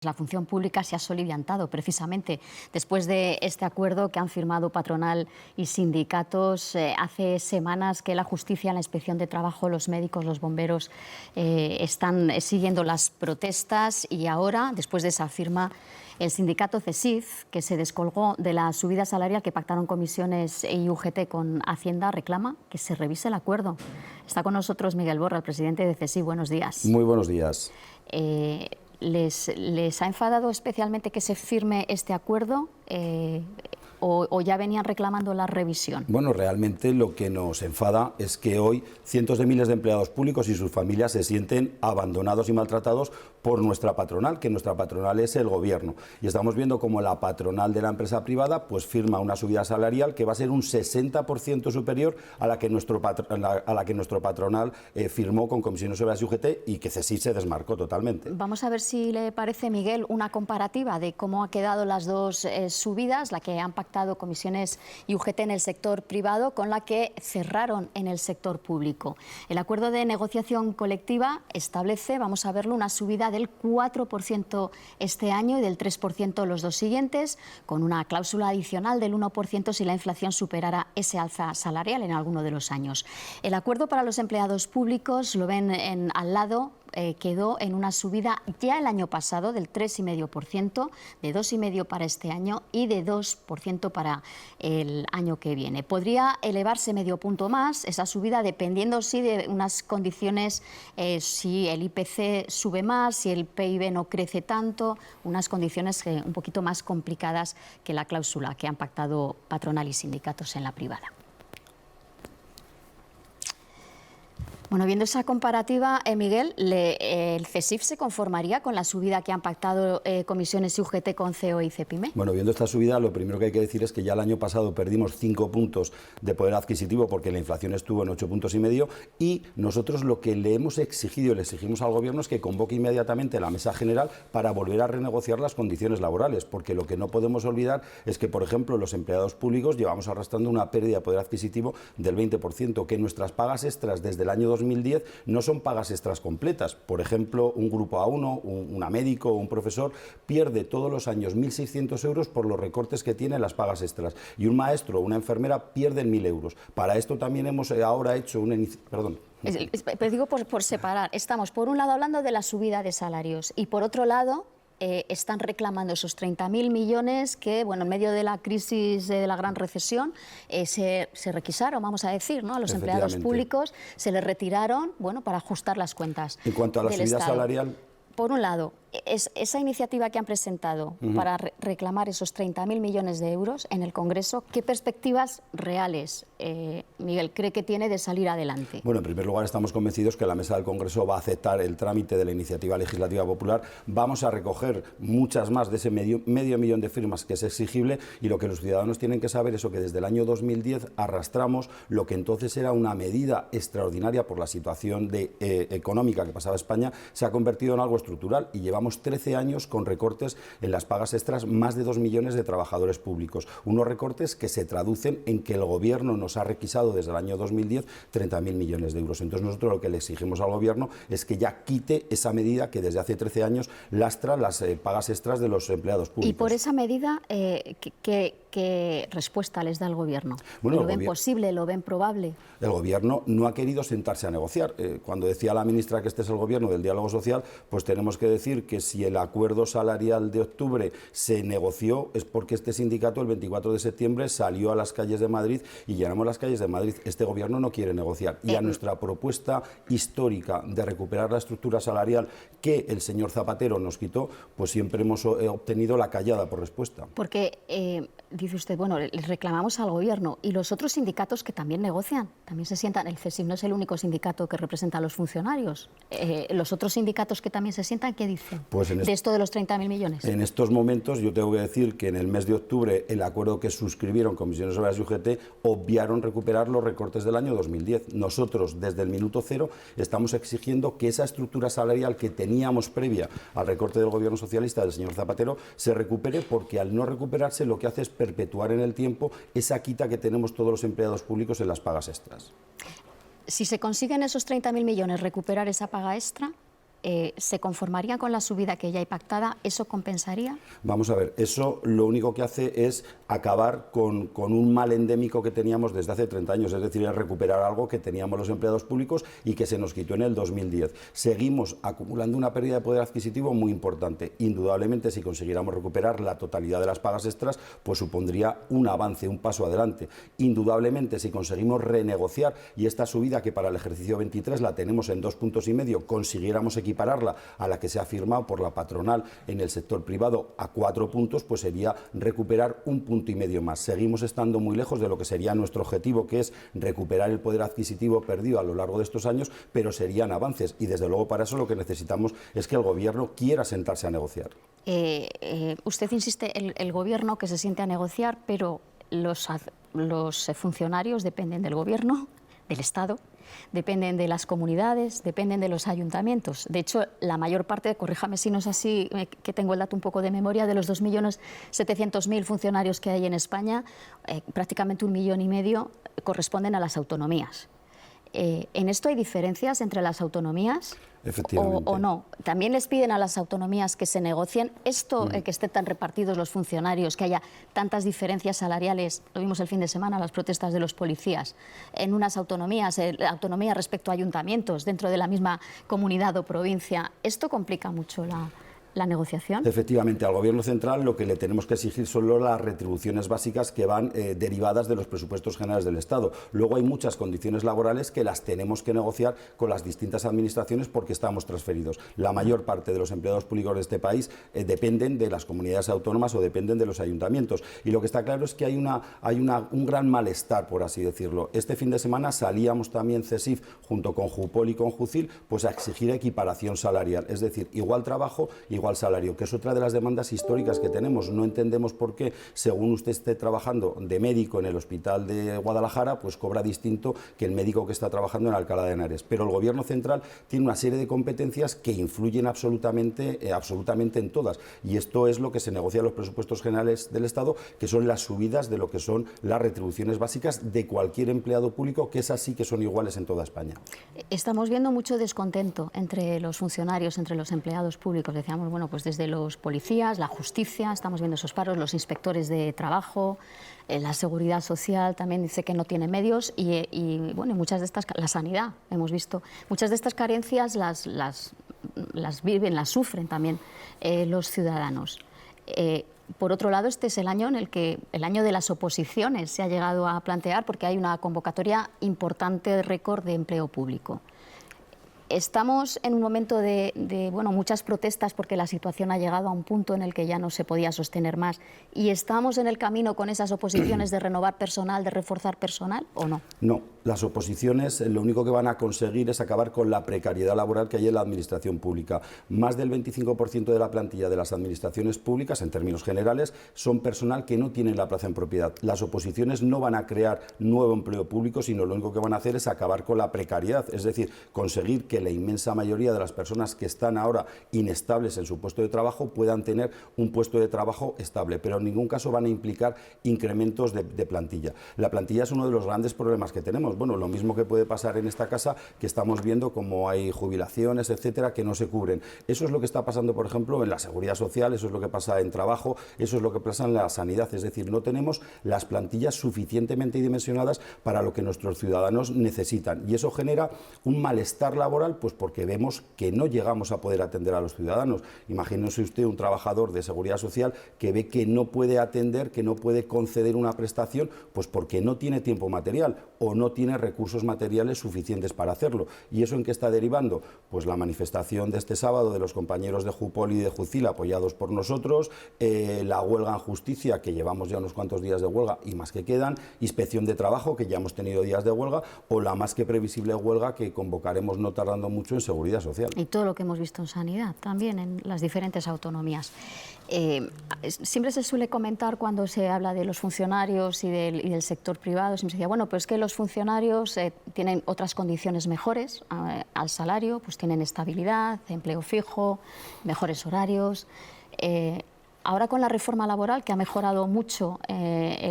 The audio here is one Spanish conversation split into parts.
La función pública se ha soliviantado precisamente después de este acuerdo que han firmado patronal y sindicatos. Hace semanas que la justicia, la inspección de trabajo, los médicos, los bomberos están siguiendo las protestas y ahora, después de esa firma, el sindicato CESIF, que se descolgó de la subida salarial que pactaron comisiones y UGT con Hacienda, reclama que se revise el acuerdo. Está con nosotros Miguel Borra, el presidente de CESIF. Buenos días. Muy buenos días. ¿Les ha enfadado especialmente que se firme este acuerdo o ya venían reclamando la revisión? Bueno, realmente lo que nos enfada es que hoy cientos de miles de empleados públicos y sus familias se sienten abandonados y maltratados por nuestra patronal, que nuestra patronal es el Gobierno. Y estamos viendo como la patronal de la empresa privada pues firma una subida salarial que va a ser un 60% superior a la que nuestro patronal firmó con Comisiones Obreras y UGT, y que CESIF se desmarcó totalmente. Vamos a ver si le parece, Miguel, una comparativa de cómo ha quedado las dos subidas, la que han pactado Comisiones y UGT en el sector privado con la que cerraron en el sector público. El acuerdo de negociación colectiva establece, vamos a verlo, una subida del 4% este año y del 3% los dos siguientes, con una cláusula adicional del 1% si la inflación superara ese alza salarial en alguno de los años. El acuerdo para los empleados públicos, lo ven al lado, quedó en una subida ya el año pasado del 3,5%, de 2,5% para este año y de 2% para el año que viene. Podría elevarse medio punto más esa subida dependiendo sí de unas condiciones, si el IPC sube más, si el PIB no crece tanto, unas condiciones un poquito más complicadas que la cláusula que han pactado patronal y sindicatos en la privada. Bueno, viendo esa comparativa, Miguel, ¿el CESIF se conformaría con la subida que han pactado Comisiones y UGT con CEO y CEPIME? Bueno, viendo esta subida, lo primero que hay que decir es que ya el año pasado perdimos 5 puntos de poder adquisitivo porque la inflación estuvo en 8,5 puntos, y nosotros lo que le hemos exigido y le exigimos al Gobierno es que convoque inmediatamente la Mesa General para volver a renegociar las condiciones laborales, porque lo que no podemos olvidar es que, por ejemplo, los empleados públicos llevamos arrastrando una pérdida de poder adquisitivo del 20%, que nuestras pagas extras desde el año 2010 no son pagas extras completas. Por ejemplo, un grupo A1, una médico o un profesor pierde todos los años 1.600 euros por los recortes que tiene las pagas extras, y un maestro o una enfermera pierden 1.000 euros. Para esto también hemos ahora hecho una iniciativa. Pero digo por separar. Estamos, por un lado, hablando de la subida de salarios y, por otro lado, están reclamando esos 30.000 millones que, bueno, en medio de la crisis de la gran recesión se requisaron, vamos a decir, ¿no? A los empleados públicos se les retiraron, bueno, para ajustar las cuentas. En cuanto a la subida salarial, por un lado, esa iniciativa que han presentado para reclamar esos 30.000 millones de euros en el Congreso, ¿qué perspectivas reales, Miguel, cree que tiene de salir adelante? Bueno, en primer lugar, estamos convencidos que la Mesa del Congreso va a aceptar el trámite de la iniciativa legislativa popular. Vamos a recoger muchas más de ese medio millón de firmas que es exigible, y lo que los ciudadanos tienen que saber es que desde el año 2010 arrastramos lo que entonces era una medida extraordinaria por la situación económica que pasaba España, se ha convertido en algo estructural, y llevamos 13 años con recortes en las pagas extras, más de 2 millones de trabajadores públicos. Unos recortes que se traducen en que el Gobierno nos ha requisado desde el año 2010 30.000 millones de euros. Entonces nosotros lo que le exigimos al Gobierno es que ya quite esa medida que desde hace 13 años lastra las pagas extras de los empleados públicos. Y por esa medida, ¿qué respuesta les da el Gobierno? Bueno, ¿Lo ven posible, lo ven probable? El Gobierno no ha querido sentarse a negociar. Cuando decía la ministra que este es el Gobierno del diálogo social, pues tenemos que decir que si el acuerdo salarial de octubre se negoció es porque este sindicato el 24 de septiembre salió a las calles de Madrid y llenamos las calles de Madrid. Este Gobierno no quiere negociar, y a nuestra propuesta histórica de recuperar la estructura salarial que el señor Zapatero nos quitó, pues siempre hemos obtenido la callada por respuesta. Porque dice usted, bueno, le reclamamos al Gobierno, y los otros sindicatos que también negocian, también se sientan. El CESIF no es el único sindicato que representa a los funcionarios. Los otros sindicatos que también se sientan, ¿qué dicen de esto de los 30.000 millones? En estos momentos yo tengo que decir que en el mes de octubre el acuerdo que suscribieron Comisiones Obreras y UGT obviaron recuperar los recortes del año 2010. Nosotros desde el minuto cero estamos exigiendo que esa estructura salarial que teníamos previa al recorte del Gobierno socialista del señor Zapatero se recupere, porque al no recuperarse lo que hace es perpetuar en el tiempo esa quita que tenemos todos los empleados públicos en las pagas extras. Si se consiguen esos 30.000 millones, recuperar esa paga extra, ¿se conformaría con la subida que ya hay pactada? ¿Eso compensaría? Vamos a ver, eso lo único que hace es acabar con un mal endémico que teníamos desde hace 30 años, es decir, es recuperar algo que teníamos los empleados públicos y que se nos quitó en el 2010. Seguimos acumulando una pérdida de poder adquisitivo muy importante. Indudablemente, si consiguiéramos recuperar la totalidad de las pagas extras, pues supondría un avance, un paso adelante. Indudablemente, si conseguimos renegociar y esta subida que para el ejercicio 23 la tenemos en 2,5 puntos, consiguiéramos equipararla a la que se ha firmado por la patronal en el sector privado a 4 puntos, pues sería recuperar 1,5 puntos más. Seguimos estando muy lejos de lo que sería nuestro objetivo, que es recuperar el poder adquisitivo perdido a lo largo de estos años, pero serían avances y desde luego para eso lo que necesitamos es que el Gobierno quiera sentarse a negociar. Usted insiste, el Gobierno que se siente a negociar, pero los funcionarios dependen del Gobierno, del Estado, dependen de las comunidades, dependen de los ayuntamientos. De hecho, la mayor parte, corríjame si no es así, que tengo el dato un poco de memoria, de los 2.700.000 funcionarios que hay en España, prácticamente 1,5 millones corresponden a las autonomías. ¿En esto hay diferencias entre las autonomías? ¿O no? ¿También les piden a las autonomías que se negocien esto, que estén tan repartidos los funcionarios, que haya tantas diferencias salariales? Lo vimos el fin de semana, las protestas de los policías. En unas autonomías, autonomía respecto a ayuntamientos dentro de la misma comunidad o provincia. ¿Esto complica mucho la negociación? Efectivamente, al Gobierno central lo que le tenemos que exigir son las retribuciones básicas que van derivadas de los presupuestos generales del Estado. Luego hay muchas condiciones laborales que las tenemos que negociar con las distintas administraciones porque estamos transferidos. La mayor parte de los empleados públicos de este país dependen de las comunidades autónomas o dependen de los ayuntamientos. Y lo que está claro es que hay un gran malestar, por así decirlo. Este fin de semana salíamos también CESIF junto con Jupol y con Jucil pues a exigir equiparación salarial, es decir, igual trabajo, igual salario, que es otra de las demandas históricas que tenemos. No entendemos por qué, según usted esté trabajando de médico en el hospital de Guadalajara, pues cobra distinto que el médico que está trabajando en Alcalá de Henares. Pero el Gobierno central tiene una serie de competencias que influyen absolutamente en todas. Y esto es lo que se negocia en los presupuestos generales del Estado, que son las subidas de lo que son las retribuciones básicas de cualquier empleado público, que esas sí que son iguales en toda España. Estamos viendo mucho descontento entre los funcionarios, entre los empleados públicos. Decíamos, bueno, pues desde los policías, la justicia, estamos viendo esos paros, los inspectores de trabajo, la seguridad social también dice que no tiene medios y bueno, muchas de estas, la sanidad, hemos visto, muchas de estas carencias las viven, las sufren también los ciudadanos. Por otro lado, este es el año en el que el año de las oposiciones se ha llegado a plantear porque hay una convocatoria importante de récord de empleo público. Estamos en un momento de muchas protestas porque la situación ha llegado a un punto en el que ya no se podía sostener más. ¿Y estamos en el camino con esas oposiciones de renovar personal, de reforzar personal o no? No, las oposiciones lo único que van a conseguir es acabar con la precariedad laboral que hay en la administración pública. Más del 25% de la plantilla de las administraciones públicas, en términos generales, son personal que no tienen la plaza en propiedad. Las oposiciones no van a crear nuevo empleo público, sino lo único que van a hacer es acabar con la precariedad, es decir, conseguir que la inmensa mayoría de las personas que están ahora inestables en su puesto de trabajo puedan tener un puesto de trabajo estable, pero en ningún caso van a implicar incrementos de plantilla. La plantilla es uno de los grandes problemas que tenemos. Bueno, lo mismo que puede pasar en esta casa, que estamos viendo como hay jubilaciones, etcétera, que no se cubren. Eso es lo que está pasando, por ejemplo, en la seguridad social, eso es lo que pasa en trabajo, eso es lo que pasa en la sanidad. Es decir, no tenemos las plantillas suficientemente dimensionadas para lo que nuestros ciudadanos necesitan. Y eso genera un malestar laboral, pues porque vemos que no llegamos a poder atender a los ciudadanos. Imagínese usted un trabajador de seguridad social que ve que no puede atender, que no puede conceder una prestación, pues porque no tiene tiempo material o no tiene recursos materiales suficientes para hacerlo. ¿Y eso en qué está derivando? Pues la manifestación de este sábado de los compañeros de Jupol y de Jucil apoyados por nosotros, la huelga en justicia, que llevamos ya unos cuantos días de huelga y más que quedan, inspección de trabajo, que ya hemos tenido días de huelga, o la más que previsible huelga que convocaremos no tardando mucho en seguridad social. Y todo lo que hemos visto en sanidad, también en las diferentes autonomías. Siempre se suele comentar cuando se habla de los funcionarios y del sector privado, siempre se decía, bueno, pues que los funcionarios tienen otras condiciones mejores al salario, pues tienen estabilidad, empleo fijo, mejores horarios. Ahora con la reforma laboral, que ha mejorado mucho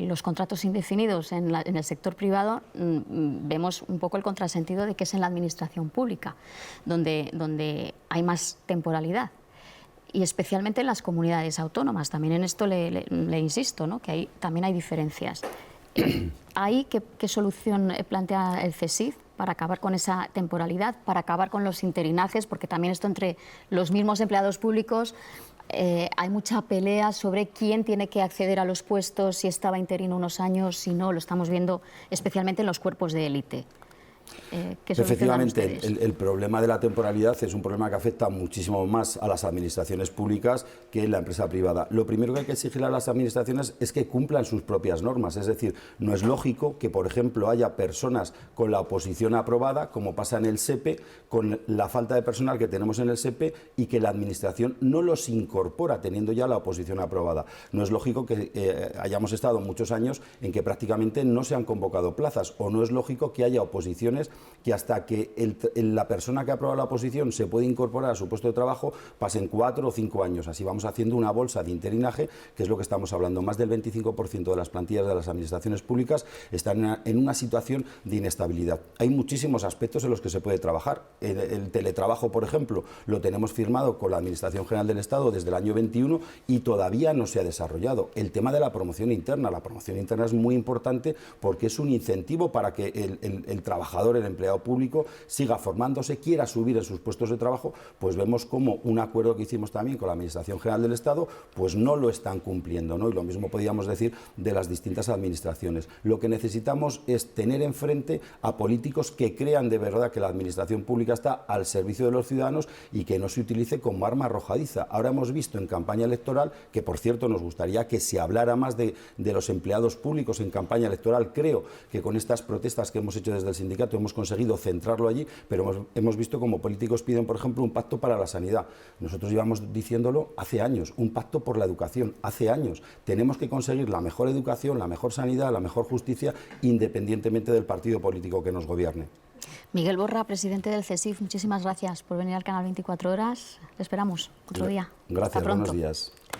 los contratos indefinidos en el sector privado, vemos un poco el contrasentido de que es en la administración pública, donde hay más temporalidad. Y especialmente en las comunidades autónomas. También en esto le insisto, ¿no? Que también hay diferencias. ¿Ahí qué solución plantea el CSIC para acabar con esa temporalidad, para acabar con los interinajes? Porque también esto entre los mismos empleados públicos hay mucha pelea sobre quién tiene que acceder a los puestos, si estaba interino unos años, si no. Lo estamos viendo especialmente en los cuerpos de élite. Efectivamente, el problema de la temporalidad es un problema que afecta muchísimo más a las administraciones públicas que en la empresa privada. Lo primero que hay que exigir a las administraciones es que cumplan sus propias normas. Es decir, no es lógico que, por ejemplo, haya personas con la oposición aprobada, como pasa en el SEPE, con la falta de personal que tenemos en el SEPE y que la administración no los incorpora teniendo ya la oposición aprobada. No es lógico que hayamos estado muchos años en que prácticamente no se han convocado plazas, o no es lógico que haya oposiciones que hasta que la persona que aprueba la oposición se puede incorporar a su puesto de trabajo pasen 4 o 5 años. Así vamos haciendo una bolsa de interinaje, que es lo que estamos hablando. Más del 25% de las plantillas de las administraciones públicas están en una situación de inestabilidad. Hay muchísimos aspectos en los que se puede trabajar. El teletrabajo, por ejemplo, lo tenemos firmado con la Administración General del Estado desde el año 21 y todavía no se ha desarrollado. El tema de la promoción interna. La promoción interna es muy importante porque es un incentivo para que el trabajador, el empleado público, siga formándose, quiera subir en sus puestos de trabajo. Pues vemos como un acuerdo que hicimos también con la Administración General del Estado, pues no lo están cumpliendo, ¿no? Y lo mismo podríamos decir de las distintas administraciones. Lo que necesitamos es tener enfrente a políticos que crean de verdad que la administración pública está al servicio de los ciudadanos y que no se utilice como arma arrojadiza. Ahora hemos visto en campaña electoral, que por cierto nos gustaría que se hablara más de los empleados públicos en campaña electoral. Creo que con estas protestas que hemos hecho desde el sindicato hemos conseguido centrarlo allí, pero hemos visto como políticos piden, por ejemplo, un pacto para la sanidad. Nosotros llevamos diciéndolo hace años, un pacto por la educación, hace años. Tenemos que conseguir la mejor educación, la mejor sanidad, la mejor justicia, independientemente del partido político que nos gobierne. Miguel Borra, presidente del CSIC, muchísimas gracias por venir al canal 24 Horas. Te esperamos otro día. Gracias, buenos días.